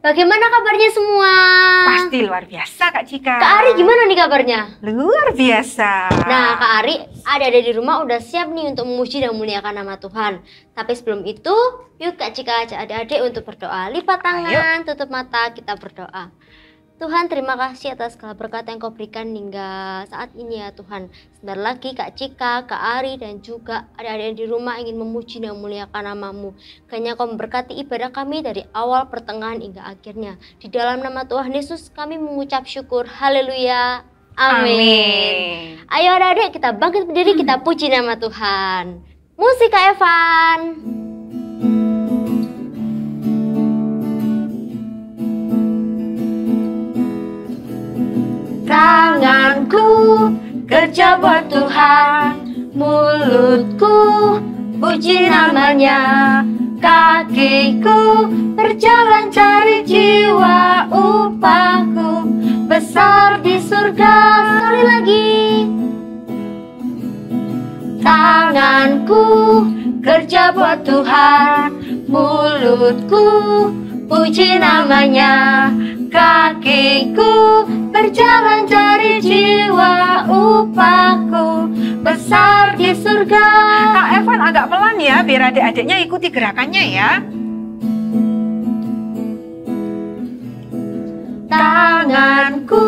Bagaimana kabarnya semua? Pasti luar biasa Kak Cika. Kak Ari gimana nih kabarnya? Luar biasa. Nah Kak Ari, ada di rumah udah siap nih untuk memuji dan memuliakan nama Tuhan. Tapi sebelum itu, yuk Kak Cika ajak adik-adik untuk berdoa. Lipat tangan, tutup mata, kita berdoa. Tuhan, terima kasih atas segala berkat yang Kau berikan hingga saat ini ya Tuhan. Sebentar lagi Kak Cika, Kak Ari dan juga adik-adik di rumah ingin memuji dan memuliakan nama-Mu. Kiranya Kau memberkati ibadah kami dari awal, pertengahan hingga akhirnya. Di dalam nama Tuhan Yesus kami mengucap syukur. Haleluya. Amin. Ayo adik-adik kita bangkit berdiri, kita puji nama Tuhan. Musik Kak Evan. Tanganku kerja buat Tuhan, mulutku puji namanya, kakiku berjalan cari jiwa, upahku besar di surga. Sekali lagi. Tanganku kerja buat Tuhan, mulutku puji namanya, kakiku berjalan cari jiwa, upahku besar di surga. Kak Evan agak pelan ya, biar adik-adiknya ikuti gerakannya ya. Tanganku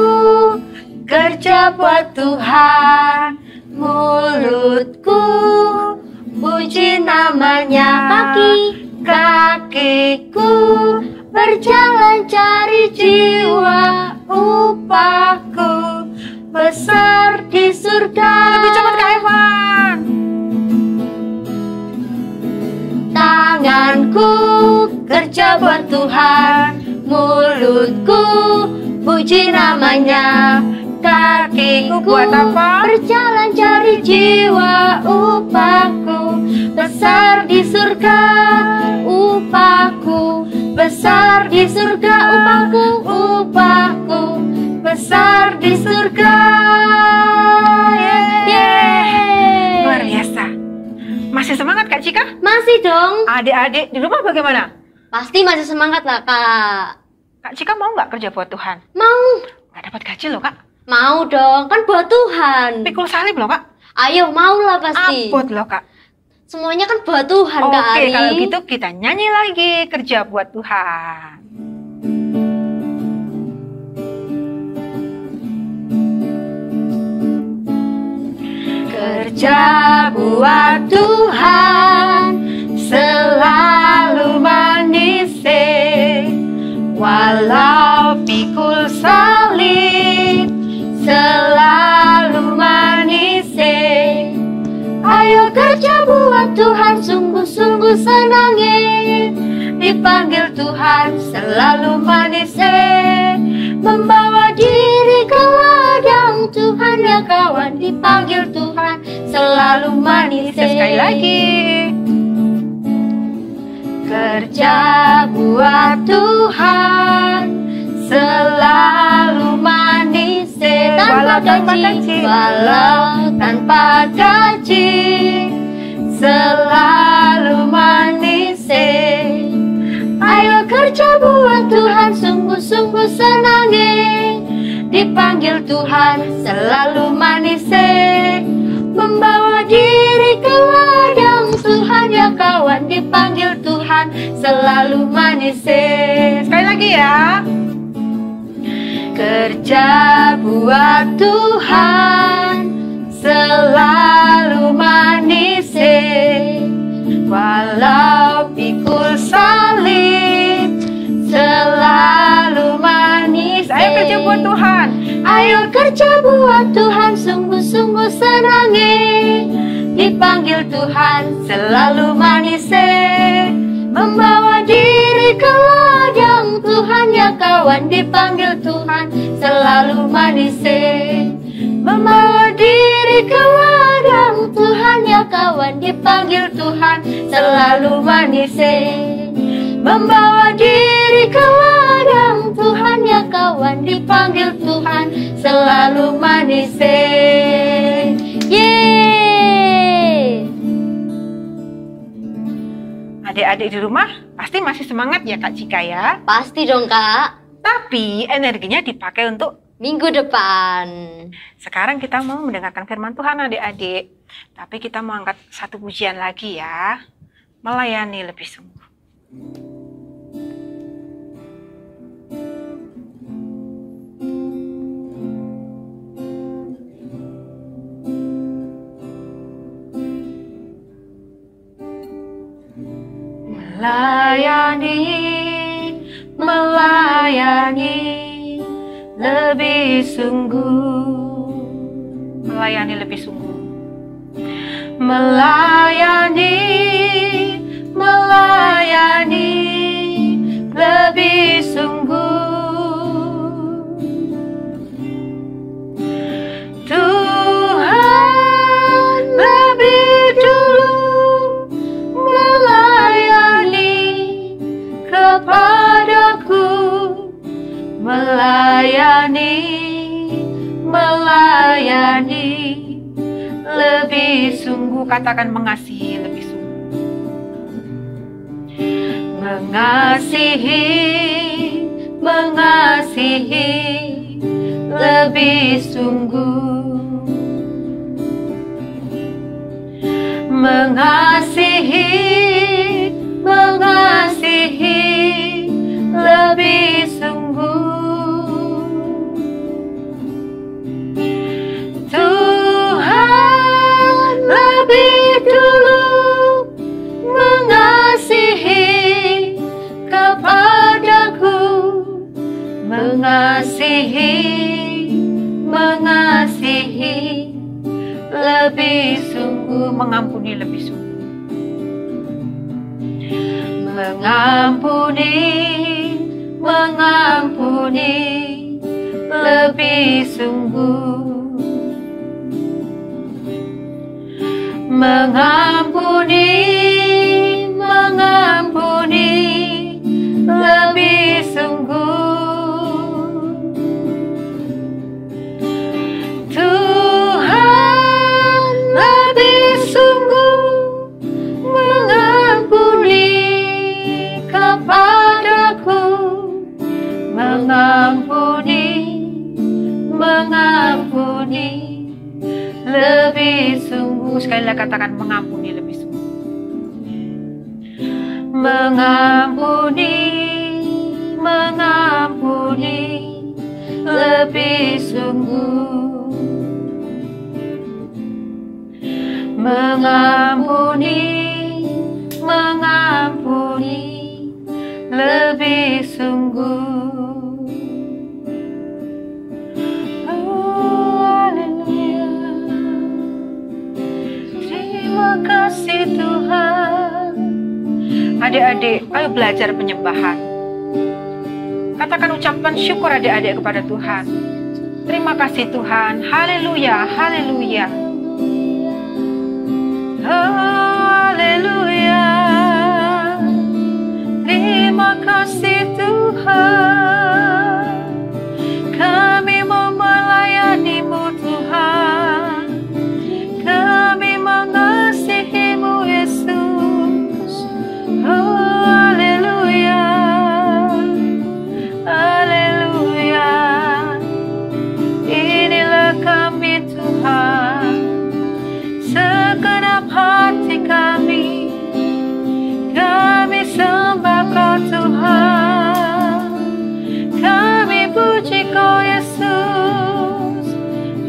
kerja buat Tuhan, mulutku puji namanya, kakiku berjalan cari jiwa, upahku besar di surga. Lebih cepat Kak Evan. Tanganku kerja buat Tuhan, mulutku puji namanya, kakiku buat apa? Berjalan cari jiwa, upahku besar di surga, upahku besar di surga, upahku besar di surga. Yeay. Luar biasa. Masih semangat Kak Cika? Masih dong. Adik-adik di rumah bagaimana? Pasti masih semangat lah Kak. Kak Cika mau nggak kerja buat Tuhan? Mau. Nggak dapat gaji loh Kak. Mau dong, kan buat Tuhan. Pikul salib loh Kak. Ayo mau lah pasti. Abot loh Kak. Semuanya kan buat Tuhan Kak Ari. Oke, kalau gitu kita nyanyi lagi kerja buat Tuhan. Kerja buat Tuhan selalu manis, walau pikul salib selalu manis. Ayo kerja buat Tuhan, sungguh-sungguh senangin. Dipanggil Tuhan selalu manis, membawa diri ke ladang Tuhan ya kawan. Dipanggil Tuhan selalu manis. Sekali lagi. Kerja buat Tuhan selalu manis, tanpa gaji, walau tanpa gaji, selalu manis. Ayo kerja buat Tuhan, sungguh-sungguh senangin. Dipanggil Tuhan selalu manis, membawa diri ke ladang Tuhan ya kawan. Dipanggil Tuhan selalu manis. Sekali lagi ya. Kerja buat Tuhan selalu manis, walau pikul salib selalu manis. Ayo kerja buat Tuhan. Ayo kerja buat Tuhan, sungguh-sungguh senangin. Dipanggil Tuhan selalu manis, membawa diri ke ladang Tuhan ya kawan. Dipanggil Tuhan selalu manis, membawa diri ke ladang Tuhan ya kawan. Dipanggil Tuhan selalu manis, membawa diri ke ladang Tuhan ya kawan. Dipanggil Tuhan selalu manis. Yeay. Adik-adik di rumah pasti masih semangat ya Kak Cika ya? Pasti dong Kak. Tapi energinya dipakai untuk Minggu depan. sekarang kita mau mendengarkan firman Tuhan adik-adik. Tapi kita mau angkat satu pujian lagi ya. Melayani lebih sungguh. Melayani lebih sungguh. Melayani lebih sungguh. Melayani lebih sungguh. Tuhan lebih dulu melayani kepadaku, melayani lebih sungguh. Katakan mengasihi lebih sungguh. Mengasihi lebih sungguh. Mengasihi lebih sungguh. Tuhan lebih dulu mengasihi kepadaku, mengasihi lebih sungguh. Mengampuni lebih sungguh. Mengampuni lebih sungguh. Mengampuni lebih sungguh. Tuhan lebih sungguh mengampuni kepadaku, mengampuni lebih sungguh. Sekali lagi katakan mengampuni lebih sungguh. Mengampuni lebih sungguh. Mengampuni lebih sungguh. Terima kasih Tuhan. Adik-adik, ayo belajar penyembahan. Katakan ucapan syukur adik-adik kepada Tuhan. Terima kasih Tuhan. Haleluya, haleluya. Haleluya. Terima kasih Tuhan. Kami mau melayani-Mu Tuhan. Kami mengasihi-Mu Yesus. Oh, haleluya. Haleluya. Inilah kami Tuhan. Segenap hati kami sembah Kau Tuhan. Kami puji Kau Yesus.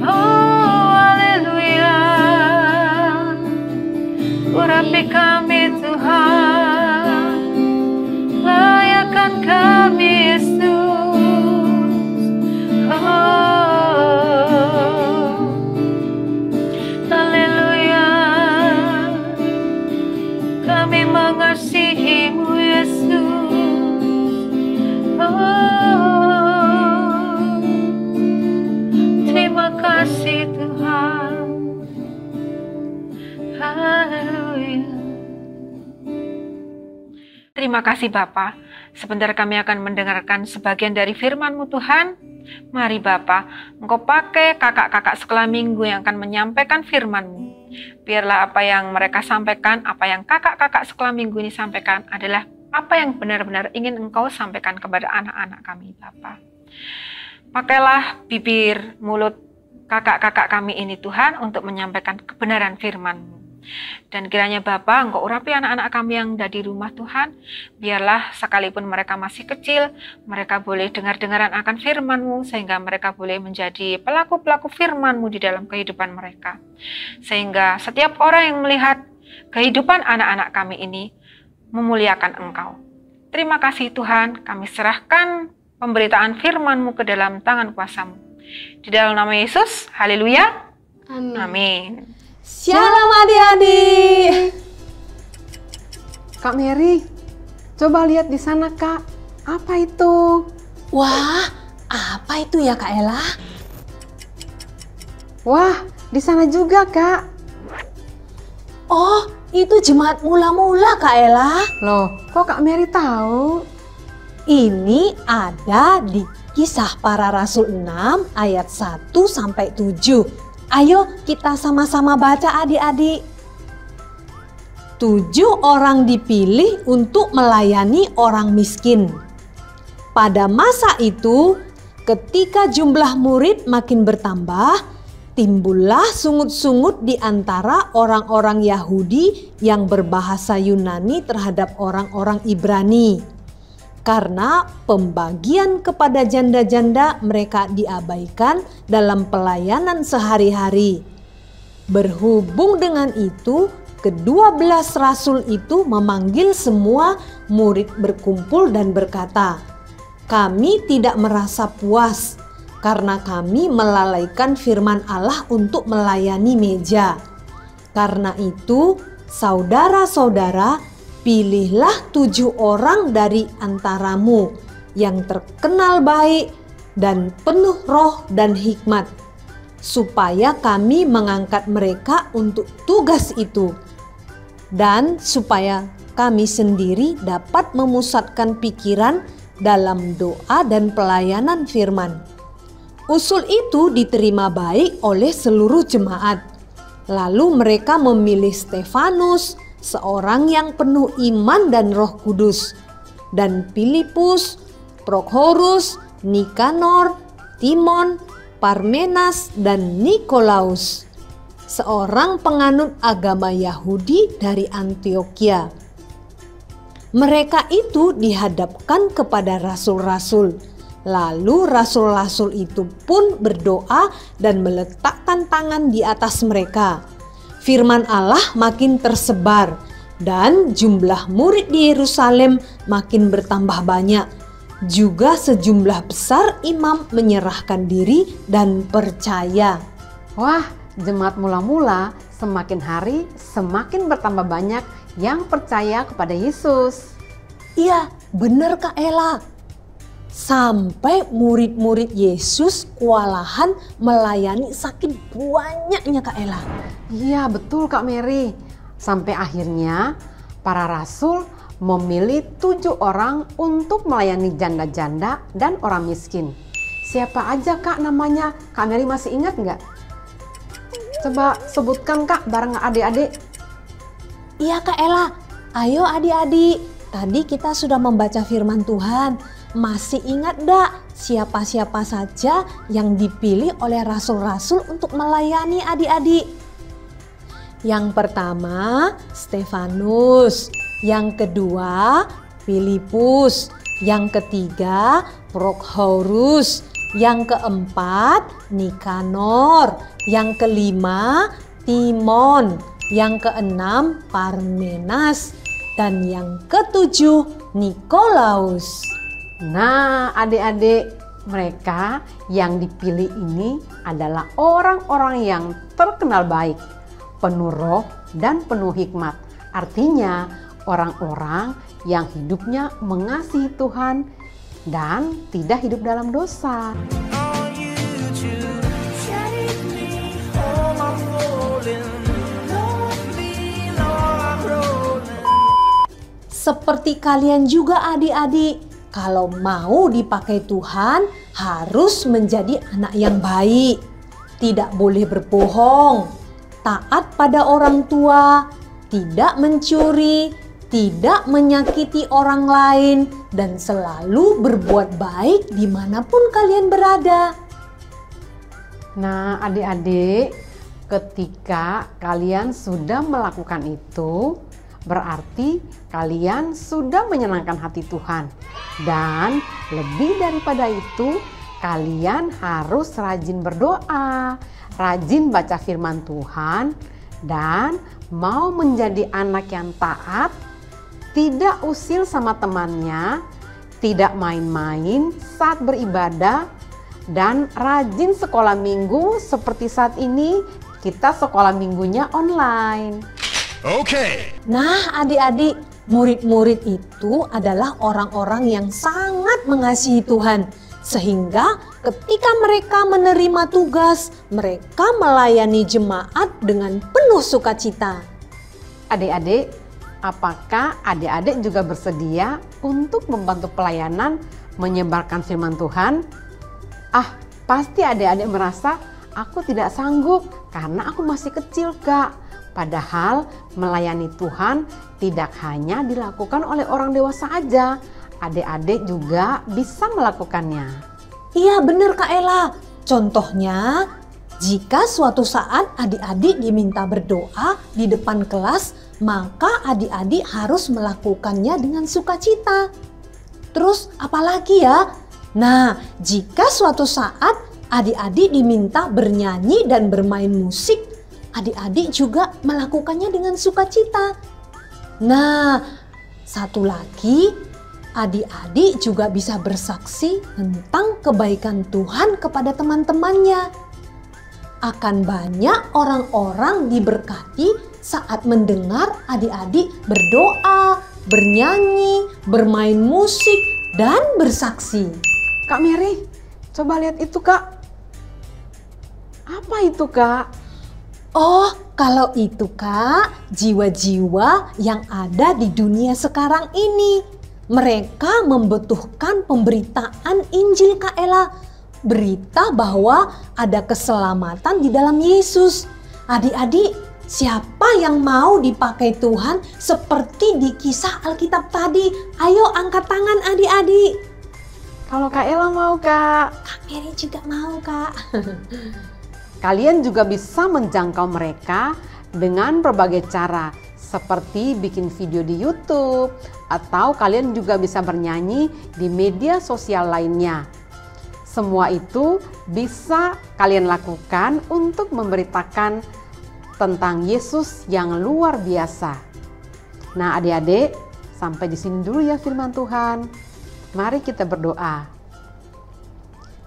Oh, haleluya. Urapi kami Tuhan. Layakan kami Yesus. Oh, haleluya. Kami mengasihi-Mu Yesus. Oh, terima kasih Tuhan. Haleluya. Terima kasih Bapa. Sebentar kami akan mendengarkan sebagian dari firman-Mu Tuhan. Mari Bapa, Engkau pakai kakak-kakak sekolah minggu yang akan menyampaikan firman-Mu. Biarlah apa yang mereka sampaikan, apa yang kakak-kakak sekolah minggu ini sampaikan adalah apa yang benar-benar ingin Engkau sampaikan kepada anak-anak kami, Bapa. Pakailah bibir, mulut kakak-kakak kami ini, Tuhan, untuk menyampaikan kebenaran firman-Mu. Dan kiranya Bapa, Engkau urapi anak-anak kami yang ada di rumah, Tuhan. Biarlah sekalipun mereka masih kecil, mereka boleh dengar-dengaran akan firman-Mu, sehingga mereka boleh menjadi pelaku-pelaku firman-Mu di dalam kehidupan mereka. Sehingga setiap orang yang melihat kehidupan anak-anak kami ini memuliakan Engkau. Terima kasih Tuhan, kami serahkan pemberitaan firman-Mu ke dalam tangan kuasa-Mu. Di dalam nama Yesus, haleluya. Amin. Amin. Shalom adik-adik. Kak Mary, coba lihat di sana Kak. Apa itu? Wah, apa itu ya Kak Ella? Wah, di sana juga Kak. Oh, itu jemaat mula-mula Kak Ella. Loh, kok Kak Mary tahu? Ini ada di Kisah Para Rasul 6 ayat 1 sampai 7. Ayo kita sama-sama baca adik-adik. 7 orang dipilih untuk melayani orang miskin. Pada masa itu, ketika jumlah murid makin bertambah, timbullah sungut-sungut di antara orang-orang Yahudi yang berbahasa Yunani terhadap orang-orang Ibrani. Karena pembagian kepada janda-janda mereka diabaikan dalam pelayanan sehari-hari. Berhubung dengan itu, ke-12 rasul itu memanggil semua murid berkumpul dan berkata, "Kami tidak merasa puas karena kami melalaikan firman Allah untuk melayani meja. Karena itu, saudara-saudara, pilihlah 7 orang dari antaramu yang terkenal baik dan penuh roh dan hikmat, supaya kami mengangkat mereka untuk tugas itu, dan supaya kami sendiri dapat memusatkan pikiran dalam doa dan pelayanan firman." Usul itu diterima baik oleh seluruh jemaat. Lalu mereka memilih Stefanus, seorang yang penuh iman dan Roh Kudus, dan Filipus, Prokhorus, Nikanor, Timon, Parmenas, dan Nikolaus, seorang penganut agama Yahudi dari Antioquia. Mereka itu dihadapkan kepada rasul-rasul. Lalu rasul-rasul itu pun berdoa dan meletakkan tangan di atas mereka. Firman Allah makin tersebar dan jumlah murid di Yerusalem makin bertambah banyak. Juga sejumlah besar imam menyerahkan diri dan percaya. Wah, jemaat mula-mula semakin hari semakin bertambah banyak yang percaya kepada Yesus. Iya, benar Kak Ella. Sampai murid-murid Yesus kewalahan melayani saking banyaknya Kak Ella. Iya, betul Kak Mary. Sampai akhirnya para rasul memilih 7 orang untuk melayani janda-janda dan orang miskin. Siapa aja Kak namanya? Kak Mary masih ingat nggak? Coba sebutkan Kak bareng adik-adik. Iya Kak Ella, ayo adik-adik. Tadi kita sudah membaca firman Tuhan. Masih ingat gak siapa-siapa saja yang dipilih oleh rasul-rasul untuk melayani adik-adik? Yang pertama Stefanus, yang kedua Filipus, yang ketiga Prokhorus, yang keempat Nikanor, yang kelima Timon, yang keenam Parmenas, dan yang ketujuh Nikolaus. Nah, adik-adik, mereka yang dipilih ini adalah orang-orang yang terkenal baik, penuh roh dan penuh hikmat. Artinya, orang-orang yang hidupnya mengasihi Tuhan dan tidak hidup dalam dosa. Seperti kalian juga adik-adik, kalau mau dipakai Tuhan harus menjadi anak yang baik. Tidak boleh berbohong, taat pada orang tua, tidak mencuri, tidak menyakiti orang lain, dan selalu berbuat baik dimanapun kalian berada. Nah, adik-adik, ketika kalian sudah melakukan itu, berarti kalian sudah menyenangkan hati Tuhan. Dan lebih daripada itu, kalian harus rajin berdoa, rajin baca firman Tuhan, dan mau menjadi anak yang taat, tidak usil sama temannya, tidak main-main saat beribadah, dan rajin sekolah minggu seperti saat ini kita sekolah minggunya online. Oke. Nah, adik-adik, murid-murid itu adalah orang-orang yang sangat mengasihi Tuhan. Sehingga ketika mereka menerima tugas, mereka melayani jemaat dengan penuh sukacita. Adik-adik, apakah adik-adik juga bersedia untuk membantu pelayanan menyebarkan firman Tuhan? Pasti adik-adik merasa aku tidak sanggup karena aku masih kecil, Kak. Padahal melayani Tuhan tidak hanya dilakukan oleh orang dewasa aja. Adik-adik juga bisa melakukannya. Iya benar Kak Ella. Contohnya, jika suatu saat adik-adik diminta berdoa di depan kelas, maka adik-adik harus melakukannya dengan sukacita. Terus apalagi ya? Nah, jika suatu saat adik-adik diminta bernyanyi dan bermain musik, adik-adik juga melakukannya dengan sukacita. Nah, satu lagi, adik-adik juga bisa bersaksi tentang kebaikan Tuhan kepada teman-temannya. Akan banyak orang-orang diberkati saat mendengar adik-adik berdoa, bernyanyi, bermain musik, dan bersaksi. Kak Mary, coba lihat itu, Kak. Apa itu, Kak? Oh, kalau itu Kak, jiwa-jiwa yang ada di dunia sekarang ini. Mereka membutuhkan pemberitaan Injil Kak Ella. Berita bahwa ada keselamatan di dalam Yesus. Adik-adik, siapa yang mau dipakai Tuhan seperti di kisah Alkitab tadi? Ayo angkat tangan adik-adik. Kalau Kak Ella mau, Kak. Kak Mary juga mau, Kak. Kalian juga bisa menjangkau mereka dengan berbagai cara, seperti bikin video di YouTube, atau kalian juga bisa bernyanyi di media sosial lainnya. Semua itu bisa kalian lakukan untuk memberitakan tentang Yesus yang luar biasa. Nah, adik-adik, sampai di sini dulu ya firman Tuhan. Mari kita berdoa.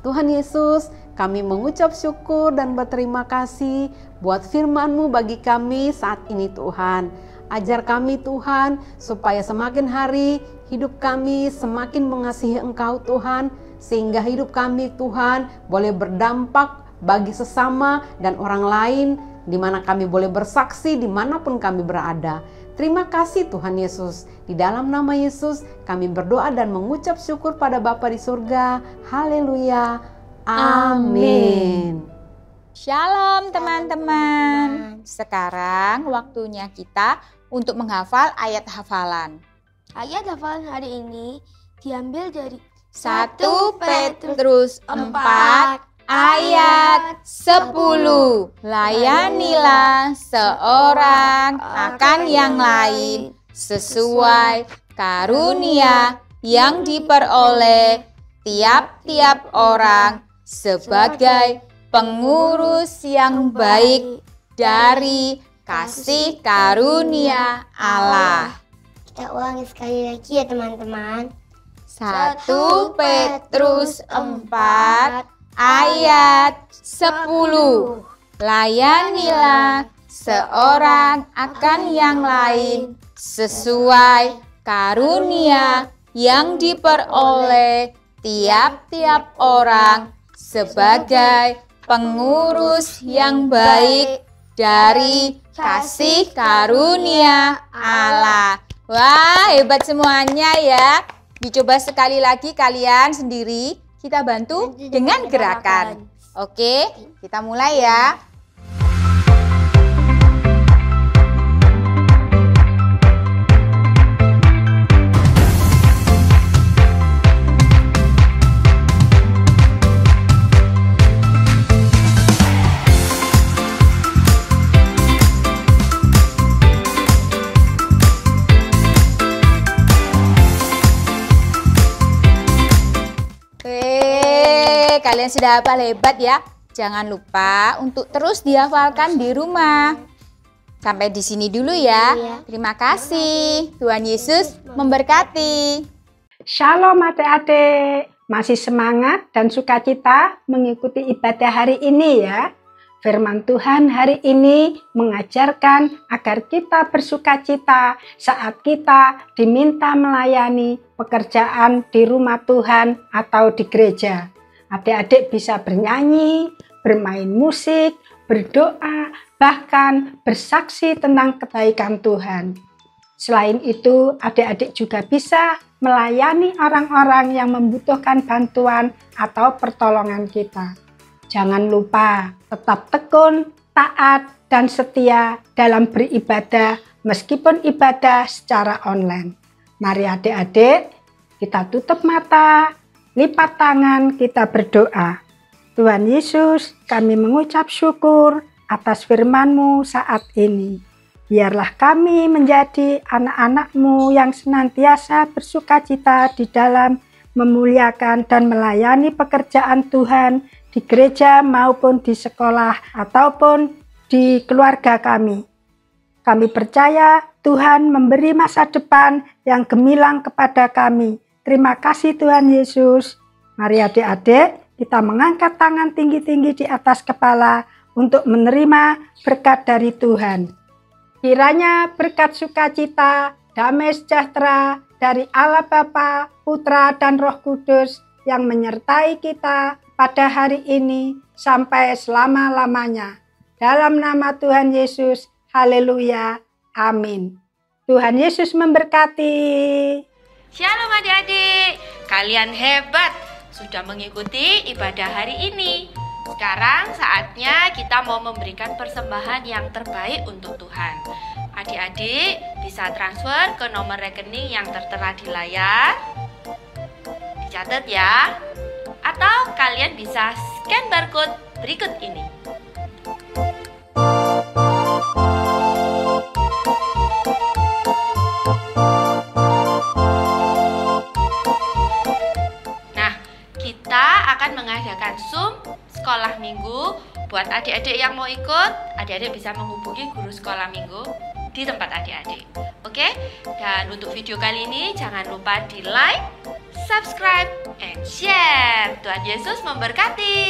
Tuhan Yesus, kami mengucap syukur dan berterima kasih buat firman-Mu bagi kami saat ini Tuhan. Ajar kami Tuhan, supaya semakin hari hidup kami semakin mengasihi Engkau Tuhan, sehingga hidup kami Tuhan boleh berdampak bagi sesama dan orang lain, di mana kami boleh bersaksi dimanapun kami berada. Terima kasih Tuhan Yesus. Di dalam nama Yesus kami berdoa dan mengucap syukur pada Bapa di surga. Haleluya. Amin. Shalom teman-teman. Sekarang waktunya kita untuk menghafal ayat hafalan. Ayat hafalan hari ini diambil dari 1 Petrus 4 ayat 10. Layanilah seorang akan yang lain sesuai karunia yang diperoleh tiap-tiap orang sebagai pengurus yang baik dari kasih karunia Allah. Kita ulangi sekali lagi ya teman-teman. 1 Petrus 4 ayat 10. Layanilah seorang akan yang lain sesuai karunia yang diperoleh tiap-tiap orang sebagai pengurus yang baik dari kasih karunia Allah. Wah, hebat semuanya ya. Dicoba sekali lagi kalian sendiri. Kita bantu dengan gerakan. Oke, kita mulai ya. kalian sudah hafal hebat ya. Jangan lupa untuk terus dihafalkan di rumah. Sampai di sini dulu ya. Terima kasih. Tuhan Yesus memberkati. Shalom adik-adik. Masih semangat dan sukacita mengikuti ibadah hari ini ya. Firman Tuhan hari ini mengajarkan agar kita bersukacita saat kita diminta melayani pekerjaan di rumah Tuhan atau di gereja. Adik-adik bisa bernyanyi, bermain musik, berdoa, bahkan bersaksi tentang kebaikan Tuhan. Selain itu, adik-adik juga bisa melayani orang-orang yang membutuhkan bantuan atau pertolongan kita. Jangan lupa tetap tekun, taat, dan setia dalam beribadah meskipun ibadah secara online. Mari adik-adik, kita tutup mata, lipat tangan, kita berdoa. Tuhan Yesus, kami mengucap syukur atas firman-Mu saat ini. Biarlah kami menjadi anak-anak-Mu yang senantiasa bersukacita di dalam memuliakan dan melayani pekerjaan Tuhan di gereja maupun di sekolah ataupun di keluarga kami. Kami percaya Tuhan memberi masa depan yang gemilang kepada kami. Terima kasih Tuhan Yesus. Mari adik-adik kita mengangkat tangan tinggi-tinggi di atas kepala untuk menerima berkat dari Tuhan. Kiranya berkat sukacita, damai sejahtera dari Allah Bapa, Putra, dan Roh Kudus yang menyertai kita pada hari ini sampai selama-lamanya. Dalam nama Tuhan Yesus, haleluya, amin. Tuhan Yesus memberkati. Shalom adik-adik, kalian hebat sudah mengikuti ibadah hari ini. Sekarang saatnya kita mau memberikan persembahan yang terbaik untuk Tuhan. Adik-adik bisa transfer ke nomor rekening yang tertera di layar. Dicatat ya. Atau kalian bisa scan barcode berikut ini. Mengadakan Zoom sekolah minggu. Buat adik-adik yang mau ikut, adik-adik bisa menghubungi guru sekolah minggu di tempat adik-adik. Oke? Dan untuk video kali ini jangan lupa di like, subscribe, and share. Tuhan Yesus memberkati.